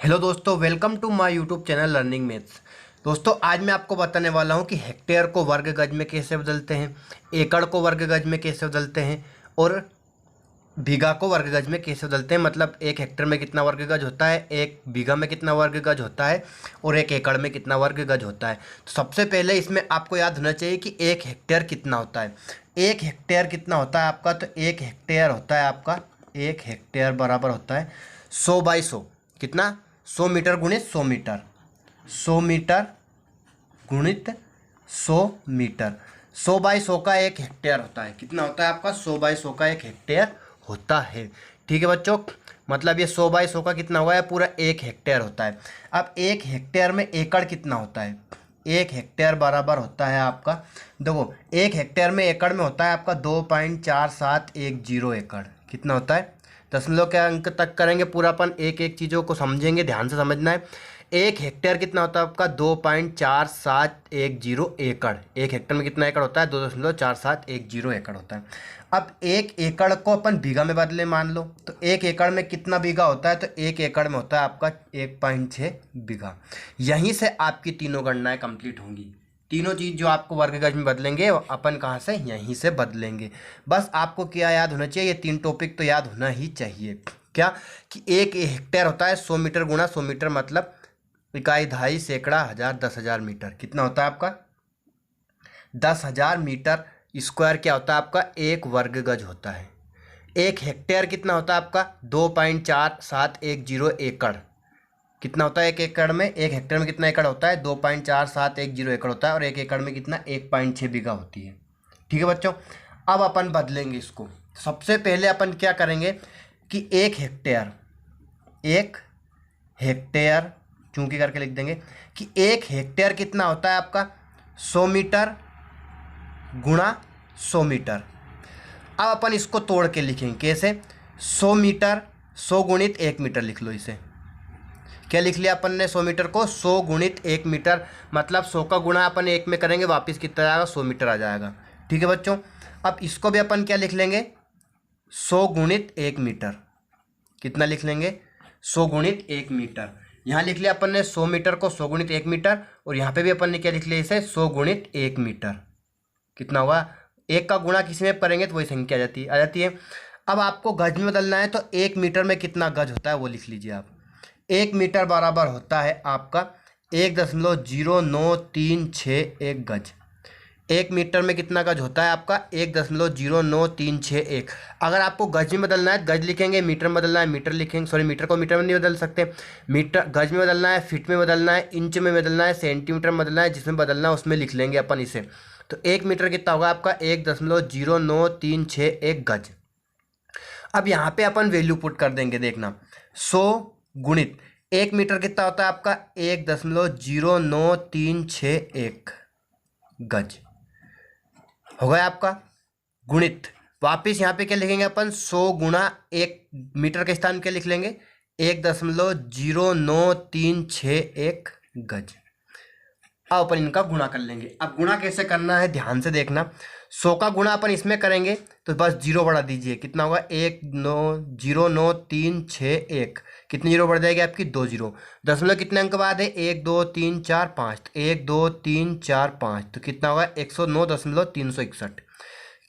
Hello दोस्तों, welcome to my YouTube channel learning maths. दोस्तों, आज मैं आपको बताने वाला हूं कि हेक्टेयर को वर्ग गज में कैसे बदलते हैं, एकड़ को वर्ग गज में कैसे बदलते हैं और बीघा को वर्ग गज में कैसे बदलते हैं। मतलब एक हेक्टेयर में कितना वर्ग गज होता है, एक बीघा में कितना वर्ग गज होता है और एक एकड़ में कितना वर्ग गज होता है। तो सबसे पहले इसमें आपको याद होना चाहिए कि एक हेक्टेयर कितना होता है। एक हेक्टेयर कितना होता है आपका, तो एक हेक्टेयर होता है आपका, एक हेक्टेयर बराबर होता है 100/100। कितना? 100 मीटर गुणित 100 मीटर, 100 मीटर गुणित 100 मीटर। 100/100 का एक हेक्टेयर होता है। कितना होता है आपका? 100/100 का एक हेक्टेयर होता है। ठीक है बच्चों, मतलब ये 100/100 का कितना हुआ है? पूरा एक हेक्टेयर होता है। अब एक हेक्टेयर में एकड़ कितना होता है? एक हेक्टेयर बराबर होता है आपका, देखो, एक हेक्टेयर में एकड़ में होता है आपका 2.4710 एकड़। कितना होता है? दशमलव के अंक तक करेंगे पूरा, अपन एक एक चीज़ों को समझेंगे, ध्यान से समझना है। एक हेक्टेयर कितना होता है आपका? 2.4710 एकड़। एक हेक्टेयर में कितना एकड़ होता है? 2.4710 एकड़ होता है। अब एक एकड़ को अपन बीघा में बदले, मान लो, तो एक एकड़ में कितना बीघा होता है? तो एक एकड़ में होता है आपका 1.6 बीघा। यहीं से आपकी तीनों गणनाएं कंप्लीट होंगी। तीनों चीज़ जो आपको वर्ग गज में बदलेंगे अपन कहाँ से? यहीं से बदलेंगे। बस आपको क्या याद होना चाहिए? ये तीन टॉपिक तो याद होना ही चाहिए। क्या? कि एक हेक्टेयर होता है 100 मीटर गुणा 100 मीटर, मतलब इकाई, दहाई, सैकड़ा, हजार, 10,000 मीटर। कितना होता है आपका? 10,000 मीटर स्क्वायर क्या होता है आपका? एक वर्ग गज होता है। एक हेक्टेयर कितना होता है आपका? 2.4710 एकड़। कितना होता है एक एकड़ में? एक हेक्टेयर में कितना एकड़ होता है? 2.4710 एकड़ होता है। और एक एकड़ में कितना? 1.6 बीघा होती है। ठीक है बच्चों, अब अपन बदलेंगे इसको। सबसे पहले अपन क्या करेंगे कि एक हेक्टेयर चूंकि करके लिख देंगे कि एक हेक्टेयर कितना होता है आपका? 100 मीटर गुणा 100 मीटर। अब अपन इसको तोड़ के लिखेंगे। कैसे? 100 मीटर, 100 गुणित 1 मीटर लिख लो इसे। क्या लिख लिया अपन ने? 100 मीटर को 100 गुणित 1 मीटर, मतलब 100 का गुणा अपन 1 में करेंगे, वापस कितना आएगा? 100 मीटर आ जाएगा। ठीक है बच्चों, अब इसको भी अपन क्या लिख लेंगे? 100 गुणित 1 मीटर। कितना लिख लेंगे? 100 गुणित 1 मीटर। यहाँ लिख लिया अपन ने 100 मीटर को 100 गुणित 1 मीटर, और यहाँ पे भी अपन ने क्या लिख लिया इसे? 100 गुणित 1 मीटर। कितना हुआ? एक का गुणा किसी में करेंगे तो वही संख्या आ जाती है। अब आपको गज में बदलना है, तो 1 मीटर में कितना गज होता है वो लिख लीजिए आप। 1 मीटर बराबर होता है आपका 1.0936 गज। 1 मीटर में कितना गज होता है आपका? 1.0936। अगर आपको गज में बदलना है गज लिखेंगे, मीटर में बदलना है मीटर लिखेंगे। सॉरी, मीटर को मीटर में नहीं बदल सकते। मीटर गज में बदलना है, फीट में बदलना है, इंच में बदलना है, सेंटीमीटर में बदलना है, जिसमें बदलना है उसमें लिख लेंगे अपन इसे। तो 1 मीटर कितना होगा आपका? 1.0936 गज। अब यहाँ पे अपन वैल्यू पुट कर देंगे, देखना। 100 गुणित 1 मीटर कितना होता है आपका? 1.0936 गज हो गया आपका। गुणित वापिस यहाँ पे क्या लिखेंगे अपन? 100 गुणा 1 मीटर के स्थान पे क्या लिख लेंगे? 1.0936 गज। अब अपन इनका गुणा कर लेंगे। अब गुणा कैसे करना है ध्यान से देखना। 100 का गुणा अपन इसमें करेंगे तो बस जीरो बढ़ा दीजिए। कितना होगा? 1.0936। कितनी जीरो बढ़ जाएगी आपकी? 2 जीरो। दशमलव कितने अंक बाद है? 1 2 3 4 5। 1 2 3 4 5, तो कितना होगा? 109.361।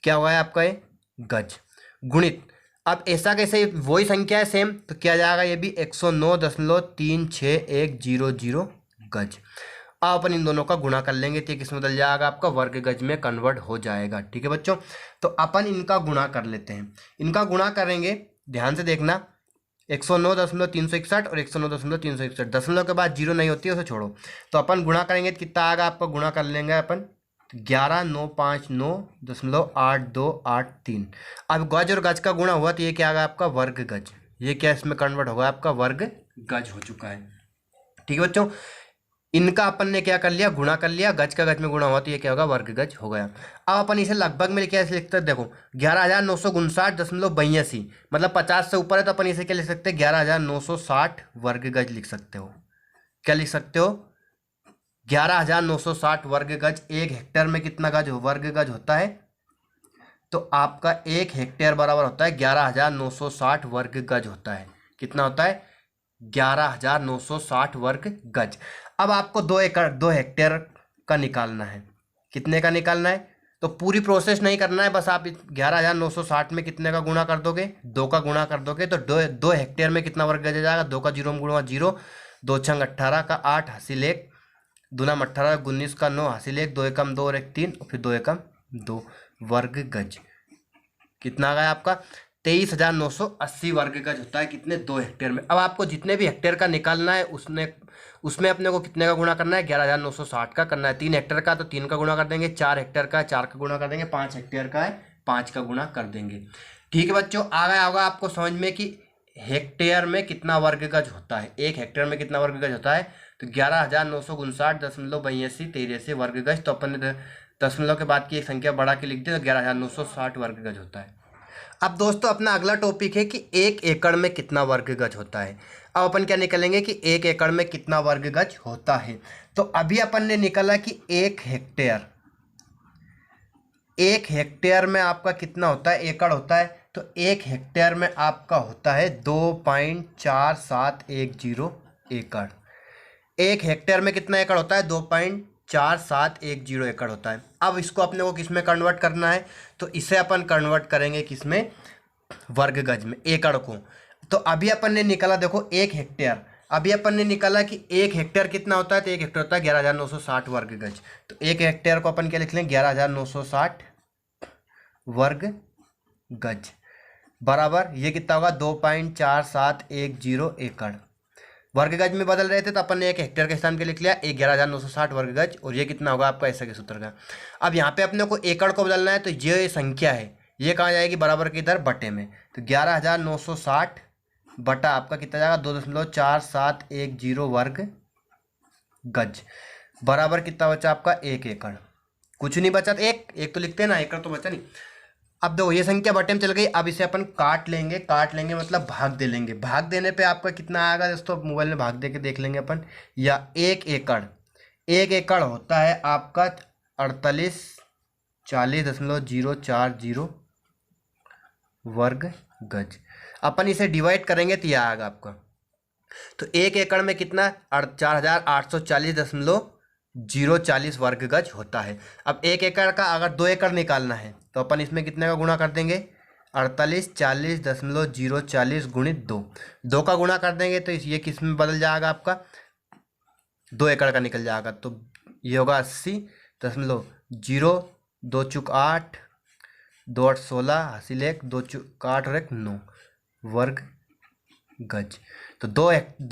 क्या हुआ है आपका? ये गज। गुणित अब ऐसा कैसे? वही संख्या है सेम, तो क्या जाएगा? ये भी 109.36100 गज। अब अपन इन दोनों का गुणा कर लेंगे तो किस में बदल जाएगा आपका? वर्ग गज में कन्वर्ट हो जाएगा। ठीक है बच्चों, तो अपन इनका गुणा कर लेते हैं। इनका गुणा करेंगे, ध्यान से देखना। 109.361 और 109.361, दशमलव के बाद जीरो नहीं होती है, उसे छोड़ो। तो अपन गुणा करेंगे तो कितना आएगा आपका? गुणा कर लेंगे अपन 11,959.8283। अब गज और गज का गुणा हुआ तो ये क्या आएगा आपका? वर्ग गज। ये क्या इसमें कन्वर्ट होगा आपका? वर्ग गज हो चुका है। ठीक है बच्चों, इनका अपन ने क्या कर लिया? गुणा कर लिया। गज का गज में गुणा हुआ तो ये क्या होगा? वर्ग गज हो गया। अब अपन इसे लगभग में क्या लिखते हैं? देखो, 11,959.82, मतलब 50 से ऊपर है तो अपन इसे क्या लिख सकते हैं? 11,960 वर्ग गज लिख सकते हो। क्या लिख सकते हो? 11,960 वर्ग गज। एक हेक्टेयर में कितना गज वर्ग गज होता है? तो आपका एक हेक्टेयर बराबर होता है 11,960 वर्ग गज होता है। कितना होता है? 11,960 वर्ग गज। अब आपको 2 एकड़ 2 हेक्टेयर का निकालना है। कितने का निकालना है? तो पूरी प्रोसेस नहीं करना है, बस आप 11,960 में कितने का गुणा कर दोगे, 2 का गुणा कर दोगे तो 2 हेक्टेयर में कितना वर्ग गज आ जाएगा। 2 का 0 में गुणा 0, 2 छंग 18 का 8 हासिल 1, दूना 18 19 का 9 हासिल 1, 2 एकम 2 और 1 3 और फिर 2 एकम 2 वर्ग गज। कितना आ गया आपका? 23,980 वर्ग गज होता है कितने? 2 हेक्टेयर में। अब आपको जितने भी हेक्टेयर का निकालना है उसमें अपने को कितने का गुणा करना है? 11,960 का करना है। 3 हेक्टेयर का तो 3 का गुणा कर देंगे, 4 हेक्टेयर का है 4 का गुणा कर देंगे, 5 हेक्टेयर का है 5 का गुणा कर देंगे। ठीक है बच्चों, आ गया होगा आपको समझ में कि हेक्टेयर में कितना वर्ग गज होता है। 1 हेक्टेयर में कितना वर्ग गज होता है? तो 11,959.82 वर्ग गज। तो अपन ने दशमलव के बाद की एक संख्या बढ़ा के लिख दी तो 11,960 वर्ग गज होता है। अब दोस्तों अपना अगला टॉपिक है कि 1 एकड़ में कितना वर्ग गज होता है। अब अपन क्या निकलेंगे कि 1 एकड़ में कितना वर्ग गज होता है। तो अभी अपन ने निकाला कि 1 हेक्टेयर में आपका कितना होता है? एकड़ होता है। तो 1 हेक्टेयर में आपका होता है 2.4710 एकड़। 1 हेक्टेयर में कितना एकड़ होता है? 2.4710 एकड़ होता है। अब इसको अपने को किस में कन्वर्ट करना है? तो इसे अपन कन्वर्ट करेंगे किस में? वर्ग गज में, एकड़ को। तो अभी अपन ने निकाला देखो 1 हेक्टेयर, अभी अपन ने निकाला कि 1 हेक्टेयर कितना होता है? तो 1 हेक्टेयर होता है 11,960 वर्ग गज। तो 1 हेक्टेयर को अपन क्या लिख लें? 11,960 वर्ग गज बराबर ये कितना होगा? 2.4710 एकड़। वर्ग गज में बदल रहे थे तो अपन ने 1 हेक्टेयर के स्थान पे लिख लिया 11,960 वर्ग गज, और ये कितना होगा आपका ऐसा के सूत्र का। अब यहाँ पे अपने को एकड़ को बदलना है, तो ये संख्या है ये कहाँ जाएगी? बराबर के इधर बटे में। तो 11,960 बटा आपका कितना जाएगा? 2.4710 वर्ग गज बराबर कितना बचा आपका? 1 एकड़। कुछ नहीं बचा, एक तो लिखते हैं ना, एकड़ तो बचा नहीं। अब देखो ये संख्या बटे में चल गई। अब इसे अपन काट लेंगे मतलब भाग दे लेंगे। भाग देने पे आपका कितना आएगा दोस्तों? मोबाइल में भाग दे के देख लेंगे अपन। या 1 एकड़ होता है आपका 4840.040 वर्ग गज। अपन इसे डिवाइड करेंगे तो यह आएगा आपका। तो 1 एकड़ में कितना? 4,840.040 वर्ग गज होता है। अब 1 एकड़ का अगर 2 एकड़ निकालना है तो अपन इसमें कितने का गुणा कर देंगे? 4840.040 गुणित 2 का गुणा कर देंगे तो ये किस में बदल जाएगा आपका? 2 एकड़ का निकल जाएगा। तो ये होगा 80.0, 2 चुक 8, 2 8 16 हासिल 1, 2 चुक 8 और 1 9 वर्ग गज। तो 2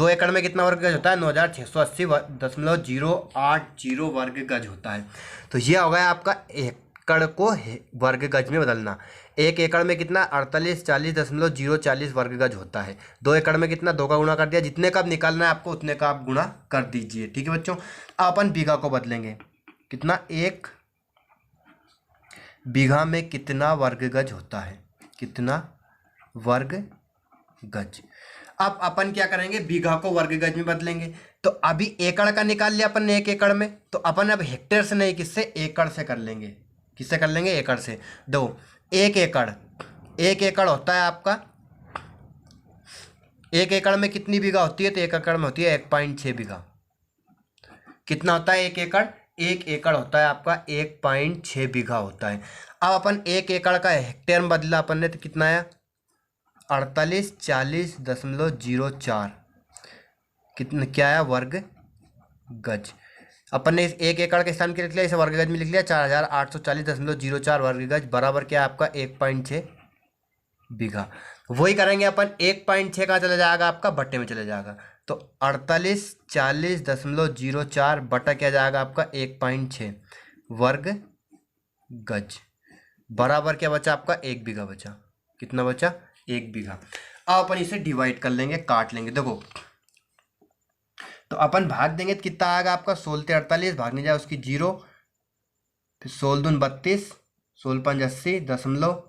एकड़ में कितना वर्ग गज होता है? 9,680.080 वर्ग गज होता है। तो ये हो गया आपका एकड़ को वर्ग गज में बदलना। 1 एकड़ में कितना? 4840.040 वर्ग गज होता है। 2 एकड़ में कितना? 2 का गुणा कर दिया। जितने का अब निकालना है आपको उतने का आप गुणा कर दीजिए। ठीक है बच्चों, अब अपन बीघा को बदलेंगे। कितना? 1 बीघा में कितना वर्ग गज होता है? कितना वर्ग गज। अब अपन क्या करेंगे? बीघा को वर्ग गज में बदलेंगे। तो अभी एकड़ का निकाल लिया अपन ने 1 एकड़ में, तो अपन अब हेक्टेयर से नहीं, किससे? एकड़ से कर लेंगे। किससे कर लेंगे? एकड़ से। दो 1 एकड़ होता है आपका, 1 एकड़ में कितनी बीघा होती है? तो 1 एकड़ में होती है 1.6 बीघा। कितना होता है 1 एकड़? 1 एकड़ होता है आपका 1.6 बीघा होता है। अब अपन 1 एकड़ का हेक्टेयर में बदला अपन ने तो कितना आया? 4840.04 कितना क्या आया? वर्ग गज। अपन ने इस 1 एकड़ के स्थान के लिख लिया, इसे वर्ग गज में लिख लिया 4840.04 वर्ग गज बराबर क्या आपका? 1.6 बीघा। वही करेंगे अपन। 1.6 कहाँ चला जाएगा आपका? बटे में चले जाएगा। तो 4840.04 बटा क्या जाएगा आपका? 1.6 वर्ग गज बराबर क्या बचा आपका? 1 बीघा बचा। कितना बचा? 1 बीघा। अब अपन इसे डिवाइड कर लेंगे, काट लेंगे। देखो तो अपन भाग देंगे तो कितना आएगा आपका? 16 48 भागने जाए उसकी 0, फिर 16 दून 32, 16 5 80 दशमलव,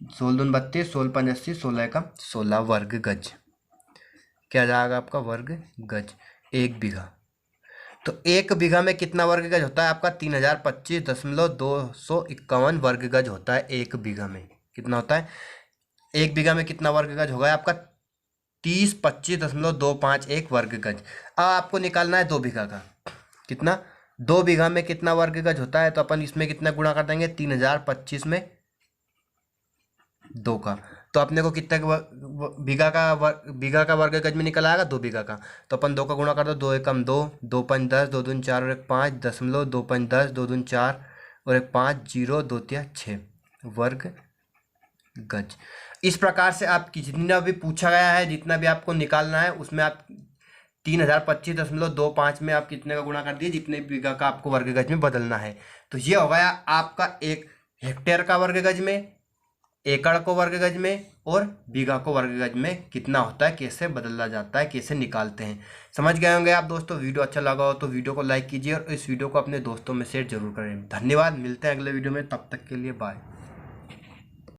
16 दून 32, 16 5 80, 16 एकम 16 वर्ग गज। क्या जाएगा आपका? वर्ग गज। 1 बीघा। तो 1 बीघा में कितना वर्ग गज होता है आपका? 3025.251 वर्ग गज होता है 1 बीघा में। कितना होता है? 1 बीघा में कितना वर्ग गज होगा आपका? 3025.251 वर्ग गज। अब आपको निकालना है 2 बीघा का। कितना? 2 बीघा में कितना वर्ग गज होता है, तो अपन इसमें कितना गुणा कर देंगे, 3025 में 2 का। तो अपने को कितना बीघा का वर्ग गज में निकल आएगा, 2 बीघा का। तो अपन 2 का गुणा कर दो, 2 एकम 2, 2 पंच 10, 2 दूनी 4 और 1 5, 2 पंच 10, 2 दूनी 4 और 1 5, 0 2 तिया 6 वर्ग गज। इस प्रकार से आपकी जितना भी पूछा गया है, जितना भी आपको निकालना है, उसमें आप 3025.25 में आप कितने का गुणा कर दिए, जितने बीघा का आपको वर्ग गज में बदलना है। तो ये हो गया आपका एक हेक्टेयर का वर्ग गज में, एकड़ को वर्ग गज में और बीघा को वर्ग गज में कितना होता है, कैसे बदला जाता है, कैसे निकालते हैं। समझ गए होंगे आप दोस्तों। वीडियो अच्छा लगा हो तो वीडियो को लाइक कीजिए और इस वीडियो को अपने दोस्तों में शेयर जरूर करें। धन्यवाद, मिलते हैं अगले वीडियो में, तब तक के लिए बाय।